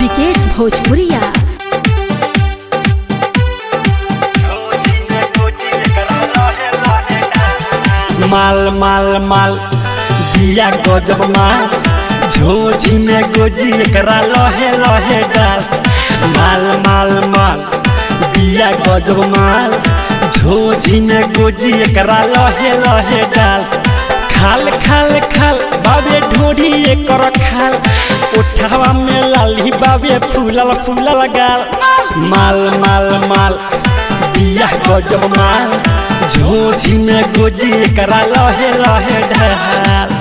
विकेश भोजपुरिया। माल माल माल दिया गजब माल झोझी में गोजी एकरा लहे लहे डाल। माल माल माल दिया गजब माल झोझी में गोजी एकरा लहे लहे डाल। खाल खाल खाल बाबे ढोढ़ी एकर खाल उठावा में लाली बाबे फूलल फूलल गाल। माल माल माल दिया गजब माल झोझी में गोजी एकरा लहे लहे ढाल।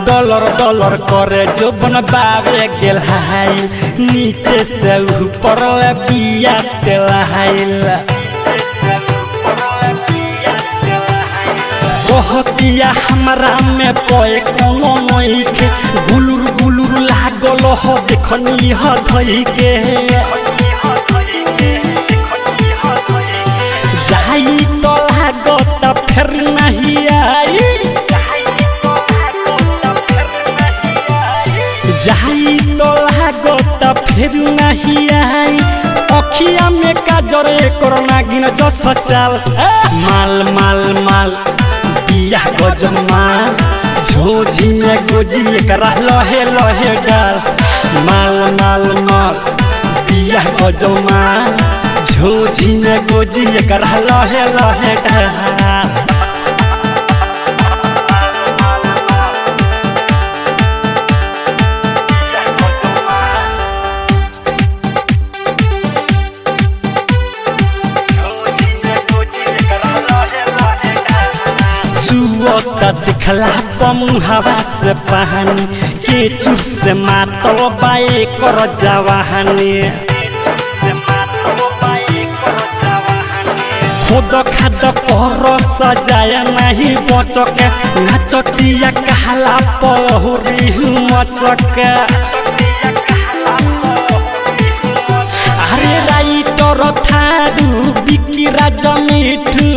डॉलर डॉलर करे जो बनबावे गेल हाइल नीचे से ऊपर बिया तेलाइल। कहतिया हमरा में कोई कोनो नइखे गुलुर गुलुर लागल हो देखनी ह धई के। जाई तो लागत फिर नहीं आई जाई तो लागत फिर नहीं आई अखिया में काजर एकर नागिन जस चाल। माल माल माल दिया गजब माल झोझी में गोजी एकरा लहे लहे डाल। माल माल माल दिया गजब माल झोझी में गोजी एकरा लहे लहे डाल। चुअता दिखला पमुहावा से पहानी के चुर से मातल बाए कर जवाहनी। खुद खाद कर सजाया नहीं बचके नाचतिया कहला पहुरी मचके। अरे राइटर थारू बिकी राजा मिठू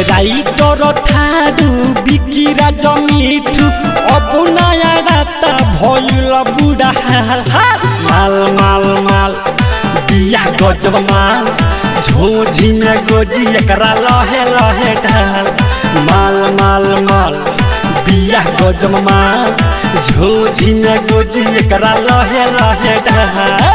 राइटर थारू बिकी राजा मिठू अब नया राता भइल बुढ़ा हाल। माल माल माल दिया गजब माल झोझी में गोजी एकरा लहे लहे ढाल। माल माल माल दिया गजब माल झोझी में गोजी एकरा लहे लहे ढाल।